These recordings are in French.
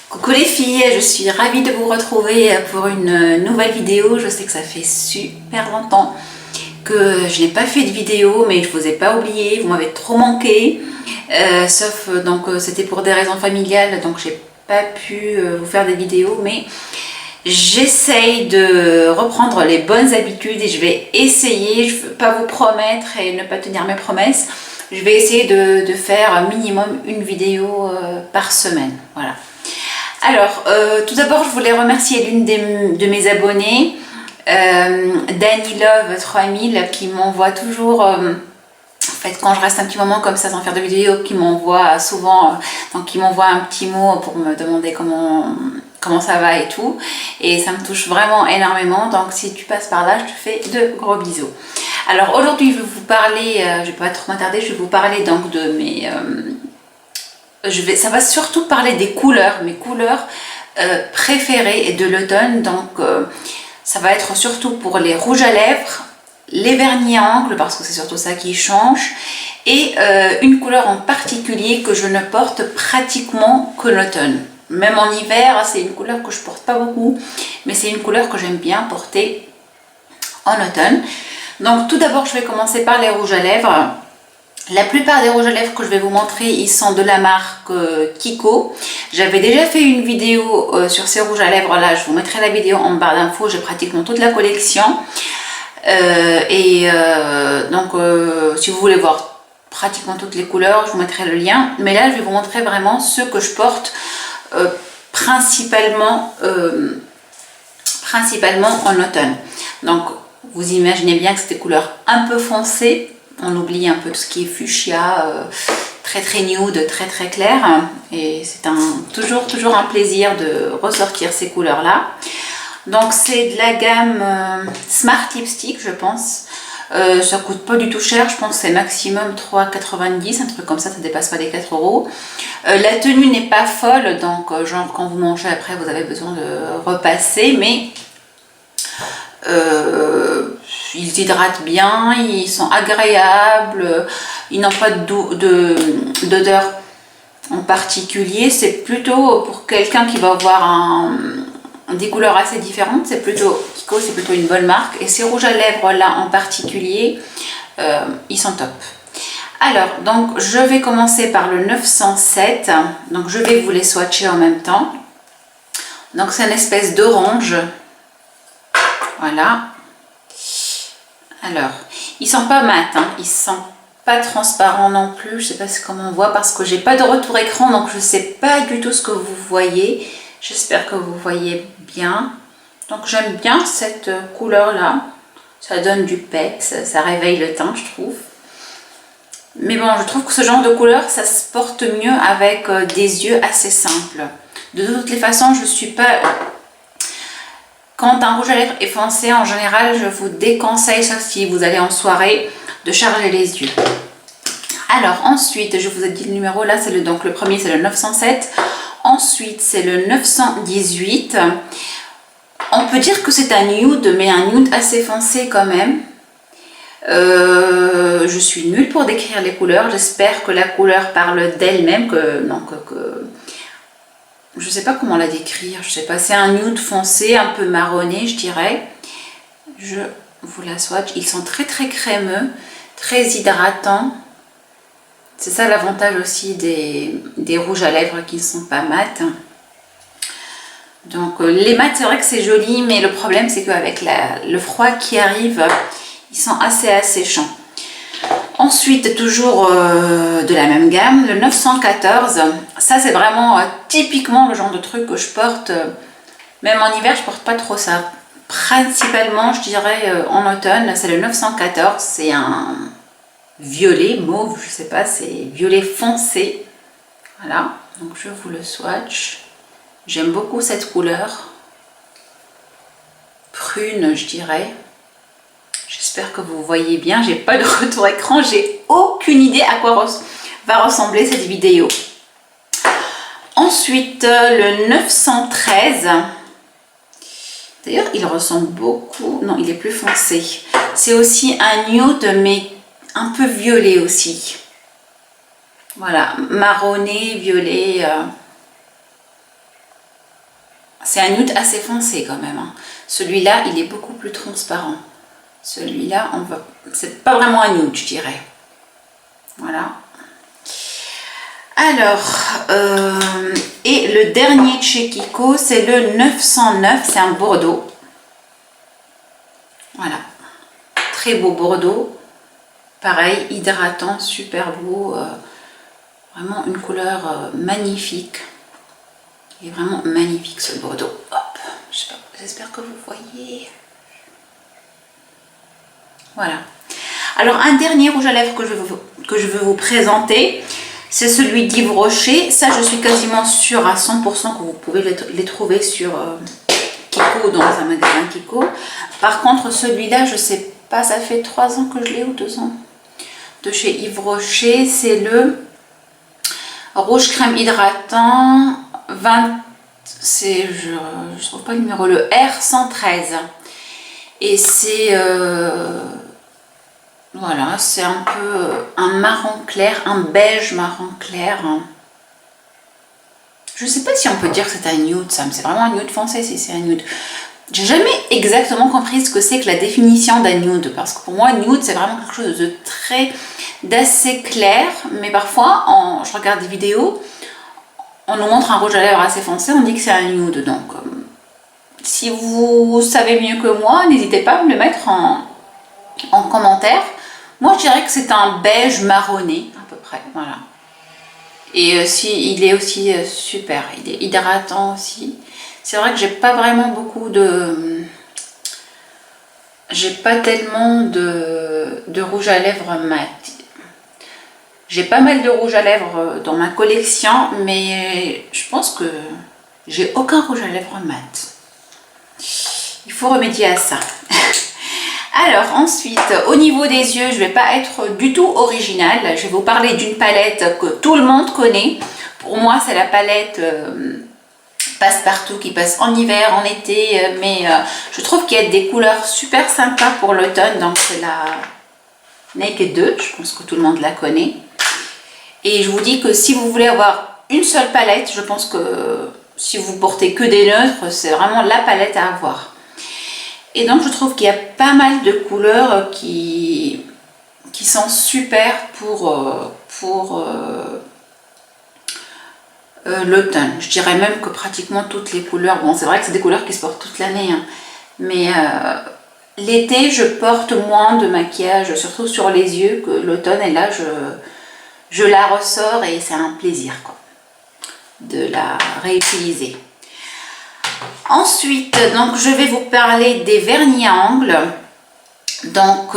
Coucou les filles, je suis ravie de vous retrouver pour une nouvelle vidéo. Je sais que ça fait super longtemps que je n'ai pas fait de vidéo, mais je vous ai pas oublié, vous m'avez trop manqué. Sauf donc c'était pour des raisons familiales, donc j'ai pas pu vous faire des vidéos, mais j'essaye de reprendre les bonnes habitudes et je vais essayer. Je ne veux pas vous promettre et ne pas tenir mes promesses. Je vais essayer de faire minimum une vidéo par semaine. Voilà. Alors, tout d'abord, je voulais remercier l'une de mes abonnées, Dani Love 3000, qui m'envoie toujours, en fait, quand je reste un petit moment comme ça sans faire de vidéo, qui m'envoie souvent, donc qui m'envoie un petit mot pour me demander comment ça va et tout. Et ça me touche vraiment énormément. Donc, si tu passes par là, je te fais de gros bisous. Alors, aujourd'hui, je vais vous parler, je ne vais pas trop m'attarder, je vais vous parler donc de mes... ça va surtout parler des couleurs, mes couleurs préférées de l'automne. Donc ça va être surtout pour les rouges à lèvres, les vernis à ongles, parce que c'est surtout ça qui change, et une couleur en particulier que je ne porte pratiquement que l'automne. Même en hiver, c'est une couleur que je porte pas beaucoup, mais c'est une couleur que j'aime bien porter en automne. Donc tout d'abord, je vais commencer par les rouges à lèvres. La plupart des rouges à lèvres que je vais vous montrer, ils sont de la marque Kiko. J'avais déjà fait une vidéo sur ces rouges à lèvres là, je vous mettrai la vidéo en barre d'infos, j'ai pratiquement toute la collection. Donc si vous voulez voir pratiquement toutes les couleurs, je vous mettrai le lien. Mais là, je vais vous montrer vraiment ceux que je porte principalement en automne. Donc vous imaginez bien que c'est des couleurs un peu foncées. On oublie un peu tout ce qui est fuchsia, très très nude, très très clair. Et c'est toujours un plaisir de ressortir ces couleurs-là. Donc c'est de la gamme Smart Lipstick, je pense. Ça coûte pas du tout cher, je pense que c'est maximum 3,90 €, un truc comme ça dépasse pas les 4 €. La tenue n'est pas folle, donc genre quand vous mangez après, vous avez besoin de repasser, mais... ils hydratent bien, ils sont agréables, ils n'ont pas d'odeur en particulier. C'est plutôt pour quelqu'un qui va avoir des couleurs assez différentes, c'est plutôt Kiko, c'est plutôt une bonne marque. Et ces rouges à lèvres là en particulier, ils sont top. Alors, donc je vais commencer par le 907, donc je vais vous les swatcher en même temps. Donc c'est une espèce d'orange, voilà. Alors, ils sont pas mat, hein, ils sont pas transparents non plus, je sais pas comment on voit parce que j'ai pas de retour écran, donc je sais pas du tout ce que vous voyez. J'espère que vous voyez bien. Donc j'aime bien cette couleur là, ça donne du peps, ça réveille le teint, je trouve. Mais bon, je trouve que ce genre de couleur, ça se porte mieux avec des yeux assez simples. De toutes les façons, je suis pas... Quand un rouge à lèvres est foncé, en général, je vous déconseille, sauf si vous allez en soirée, de charger les yeux. Alors ensuite, je vous ai dit le numéro, là, donc le premier, c'est le 907. Ensuite, c'est le 918. On peut dire que c'est un nude, mais un nude assez foncé quand même. Je suis nulle pour décrire les couleurs. J'espère que la couleur parle d'elle-même, je sais pas comment la décrire, je sais pas, c'est un nude foncé, un peu marronné, je dirais. Je vous la swatch, ils sont très très crémeux, très hydratants. C'est ça l'avantage aussi des rouges à lèvres qui ne sont pas mat. Donc les mats, c'est vrai que c'est joli, mais le problème c'est qu'avec le froid qui arrive, ils sont assez asséchants. Ensuite, toujours de la même gamme, le 914. Ça, c'est vraiment typiquement le genre de truc que je porte. Même en hiver, je porte pas trop ça. Principalement, je dirais en automne, c'est le 914. C'est un violet, mauve, je sais pas, c'est violet foncé. Voilà, donc je vous le swatch. J'aime beaucoup cette couleur. Prune, je dirais. J'espère que vous voyez bien, j'ai pas de retour écran, j'ai aucune idée à quoi va ressembler cette vidéo. Ensuite, le 913. D'ailleurs, il ressemble beaucoup. Non, il est plus foncé. C'est aussi un nude, mais un peu violet aussi. Voilà, marronné, violet. c'est un nude assez foncé quand même, hein. Celui-là, il est beaucoup plus transparent. Celui-là, c'est pas vraiment un nude, je dirais. Voilà. Alors, et le dernier de chez Kiko, c'est le 909, c'est un bordeaux. Voilà. Très beau bordeaux. Pareil, hydratant, super beau. Vraiment une couleur magnifique. Il est vraiment magnifique ce bordeaux. Hop, j'espère que vous voyez. Voilà. Alors un dernier rouge à lèvres que je veux vous présenter, c'est celui d'Yves Rocher. Ça, je suis quasiment sûre à 100% que vous pouvez les trouver sur Kiko, dans un magasin Kiko. Par contre, celui-là, je sais pas, ça fait 3 ans que je l'ai ou 2 ans. De chez Yves Rocher, c'est le rouge crème hydratant 20, c'est, je trouve pas le numéro, le R113. Et c'est voilà, c'est un peu un marron clair, un beige marron clair. Je sais pas si on peut dire que c'est un nude, ça, mais c'est vraiment un nude foncé si c'est un nude. J'ai jamais exactement compris ce que c'est que la définition d'un nude, parce que pour moi, nude, c'est vraiment quelque chose d'assez clair, mais parfois, je regarde des vidéos, on nous montre un rouge à lèvres assez foncé, on dit que c'est un nude. Donc, si vous savez mieux que moi, n'hésitez pas à me le mettre en commentaire. Moi, je dirais que c'est un beige marronné, à peu près, voilà. Et il est aussi super, il est hydratant aussi. C'est vrai que j'ai pas vraiment beaucoup de... J'ai pas tellement de rouge à lèvres mat. J'ai pas mal de rouge à lèvres dans ma collection, mais je pense que j'ai aucun rouge à lèvres mat. Il faut remédier à ça. Alors ensuite, au niveau des yeux, je vais pas être du tout originale. Je vais vous parler d'une palette que tout le monde connaît. Pour moi, c'est la palette passe-partout qui passe en hiver, en été. Mais je trouve qu'il y a des couleurs super sympas pour l'automne. Donc c'est la Naked 2, je pense que tout le monde la connaît. Et je vous dis que si vous voulez avoir une seule palette, je pense que si vous portez que des neutres, c'est vraiment la palette à avoir. Et donc je trouve qu'il y a pas mal de couleurs qui sont super pour l'automne. Je dirais même que pratiquement toutes les couleurs, bon c'est vrai que c'est des couleurs qui se portent toute l'année, hein, mais l'été je porte moins de maquillage, surtout sur les yeux, que l'automne, et là je la ressors et c'est un plaisir quoi, de la réutiliser. Ensuite, donc je vais vous parler des vernis à ongles. Donc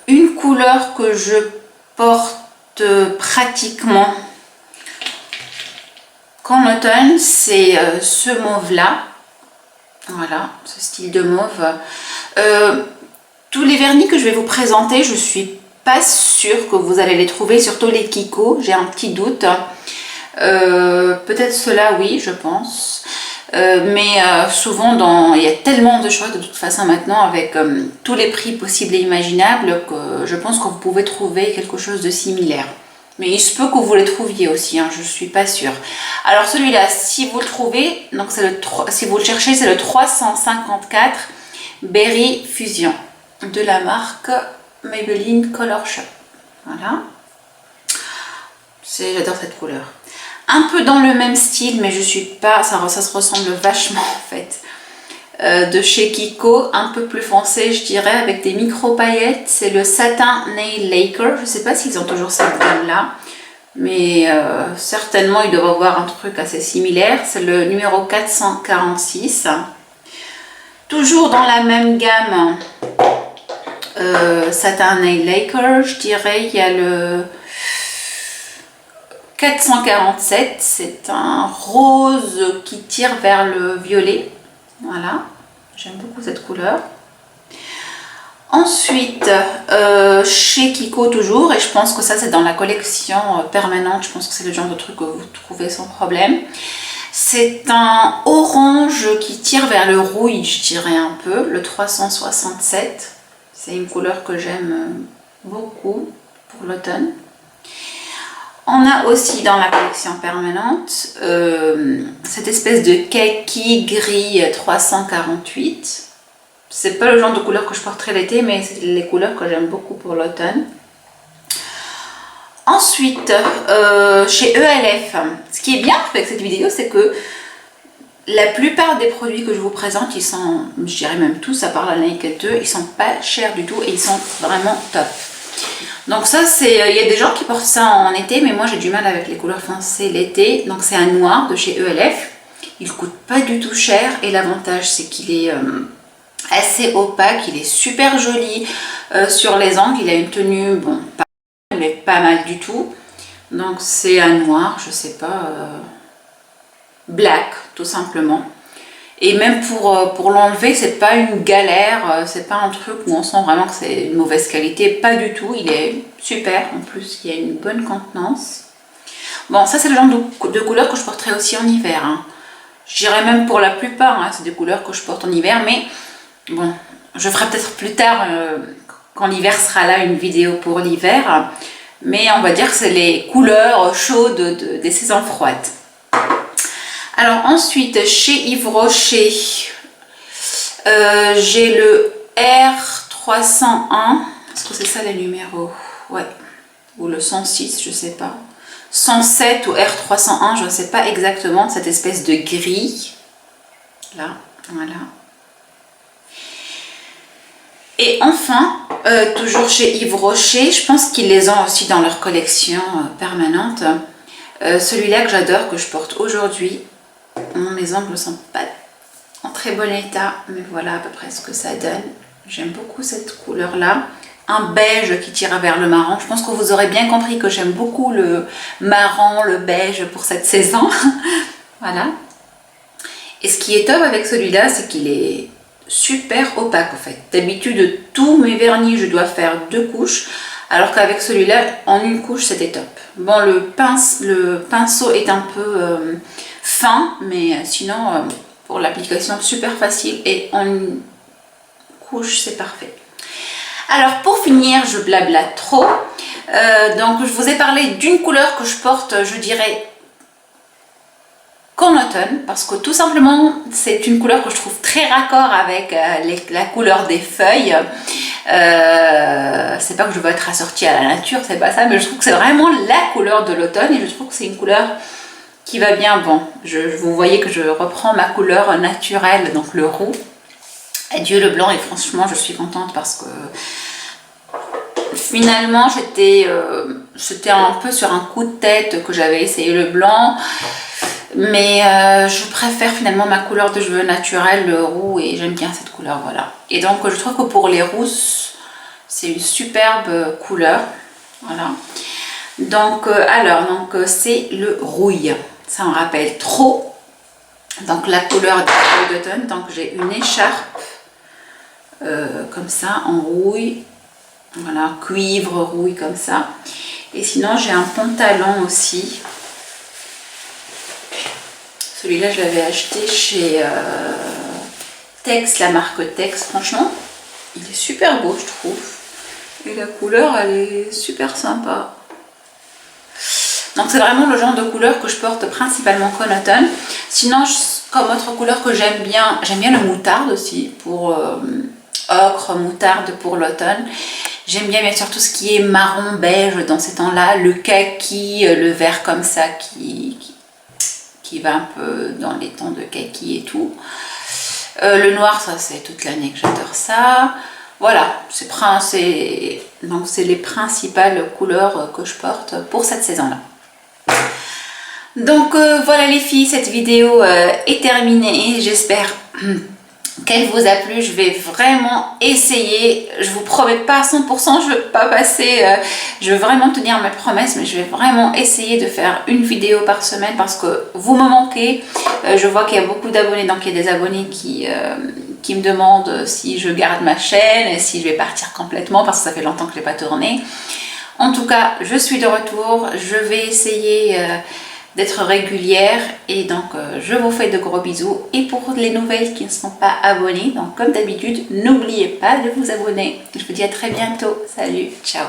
une couleur que je porte pratiquement qu'en automne, c'est ce mauve là. Voilà, ce style de mauve. Tous les vernis que je vais vous présenter, je suis pas sûre que vous allez les trouver, surtout les Kiko, j'ai un petit doute. Peut-être cela oui, je pense. Mais souvent il y a tellement de choix de toute façon maintenant, avec tous les prix possibles et imaginables, que je pense que vous pouvez trouver quelque chose de similaire. Mais il se peut que vous les trouviez aussi, hein, je suis pas sûre. Alors celui-là, si vous le trouvez, donc si vous le cherchez, c'est le 354 Berry Fusion de la marque Maybelline Color Shop. Voilà. J'adore cette couleur. Un peu dans le même style, mais je suis pas, ça se ressemble vachement en fait, de chez Kiko, un peu plus foncé je dirais, avec des micro paillettes. C'est le Satin Nail Lacquer. Je sais pas s'ils ont toujours cette gamme là, mais certainement ils doivent avoir un truc assez similaire. C'est le numéro 446, toujours dans la même gamme. Satin Nail Lacquer, je dirais. Il y a le 447, c'est un rose qui tire vers le violet. Voilà, j'aime beaucoup cette couleur. Ensuite, chez Kiko toujours, et je pense que ça c'est dans la collection permanente, je pense que c'est le genre de truc que vous trouvez sans problème. C'est un orange qui tire vers le rouille, je dirais un peu, le 367. C'est une couleur que j'aime beaucoup pour l'automne. On a aussi dans la collection permanente, cette espèce de kaki gris 348. C'est pas le genre de couleur que je porterai l'été, mais c'est les couleurs que j'aime beaucoup pour l'automne. Ensuite, chez ELF, ce qui est bien avec cette vidéo, c'est que la plupart des produits que je vous présente, ils sont, je dirais même tous, à part la Naked 2, ils sont pas chers du tout et ils sont vraiment top. Donc ça, il y a des gens qui portent ça en été, mais moi j'ai du mal avec les couleurs foncées l'été. Donc c'est un noir de chez ELF. Il coûte pas du tout cher et l'avantage c'est qu'il est assez opaque, il est super joli sur les angles. Il a une tenue, bon, mais pas mal du tout. Donc c'est un noir, je sais pas, black tout simplement. Et même pour l'enlever, c'est pas une galère, c'est pas un truc où on sent vraiment que c'est une mauvaise qualité, pas du tout, il est super, en plus il y a une bonne contenance. Bon, ça c'est le genre de couleur que je porterai aussi en hiver, hein. Je dirais même pour la plupart, hein, c'est des couleurs que je porte en hiver, mais bon, je ferai peut-être plus tard, quand l'hiver sera là, une vidéo pour l'hiver, mais on va dire que c'est les couleurs chaudes des saisons froides. Alors ensuite, chez Yves Rocher, j'ai le R301, est-ce que c'est ça les numéros? Ouais, ou le 106, je sais pas. 107 ou R301, je ne sais pas exactement, cette espèce de gris. Là, voilà. Et enfin, toujours chez Yves Rocher, je pense qu'ils les ont aussi dans leur collection permanente. Celui-là que j'adore, que je porte aujourd'hui. Mes ongles ne sont pas en très bon état, mais voilà à peu près ce que ça donne. J'aime beaucoup cette couleur-là. Un beige qui tire vers le marron. Je pense que vous aurez bien compris que j'aime beaucoup le marron, le beige pour cette saison. Voilà. Et ce qui est top avec celui-là, c'est qu'il est super opaque en fait. D'habitude, tous mes vernis, je dois faire 2 couches. Alors qu'avec celui-là, en une couche, c'était top. Bon, le pinceau est un peu fin, mais sinon, pour l'application, super facile. Et en une couche, c'est parfait. Alors, pour finir, je blablate trop. Donc, je vous ai parlé d'une couleur que je porte, je dirais, qu'en automne. Parce que tout simplement, c'est une couleur que je trouve très raccord avec la couleur des feuilles. C'est pas que je veux être assortie à la nature, c'est pas ça, mais je trouve que c'est vraiment la couleur de l'automne et je trouve que c'est une couleur qui va bien. Bon, vous voyez que je reprends ma couleur naturelle, donc le roux. Adieu le blanc, et franchement je suis contente parce que finalement c'était un peu sur un coup de tête que j'avais essayé le blanc. Mais je préfère finalement ma couleur de cheveux naturelle, le roux, et j'aime bien cette couleur, voilà. Et donc je trouve que pour les rousses, c'est une superbe couleur, voilà. Donc c'est le rouille, ça me rappelle trop. Donc la couleur des feuilles d'automne, donc j'ai une écharpe comme ça en rouille, voilà, cuivre rouille comme ça. Et sinon j'ai un pantalon aussi. Celui-là, je l'avais acheté chez Tex, la marque Tex. Franchement, il est super beau, je trouve. Et la couleur, elle est super sympa. Donc, c'est vraiment le genre de couleur que je porte principalement qu'en automne. Sinon, comme autre couleur que j'aime bien le moutarde aussi, pour ocre, moutarde pour l'automne. J'aime bien sûr tout ce qui est marron, beige dans ces temps-là. Le kaki, le vert comme ça qui va un peu dans les tons de kaki et tout. Le noir, ça c'est toute l'année que j'adore ça. Voilà, donc c'est les principales couleurs que je porte pour cette saison-là. Donc voilà les filles, cette vidéo est terminée. J'espère qu'elle vous a plu. Je vais vraiment essayer, je vous promets pas à 100%, je ne veux pas passer, je veux vraiment tenir mes promesses, mais je vais vraiment essayer de faire une vidéo par semaine parce que vous me manquez. Je vois qu'il y a beaucoup d'abonnés, donc il y a des abonnés qui me demandent si je garde ma chaîne et si je vais partir complètement parce que ça fait longtemps que je n'ai pas tourné. En tout cas, je suis de retour, je vais essayer d'être régulière et donc je vous fais de gros bisous. Et pour les nouvelles qui ne sont pas abonnées, donc comme d'habitude, n'oubliez pas de vous abonner. Je vous dis à très bientôt. Salut, ciao.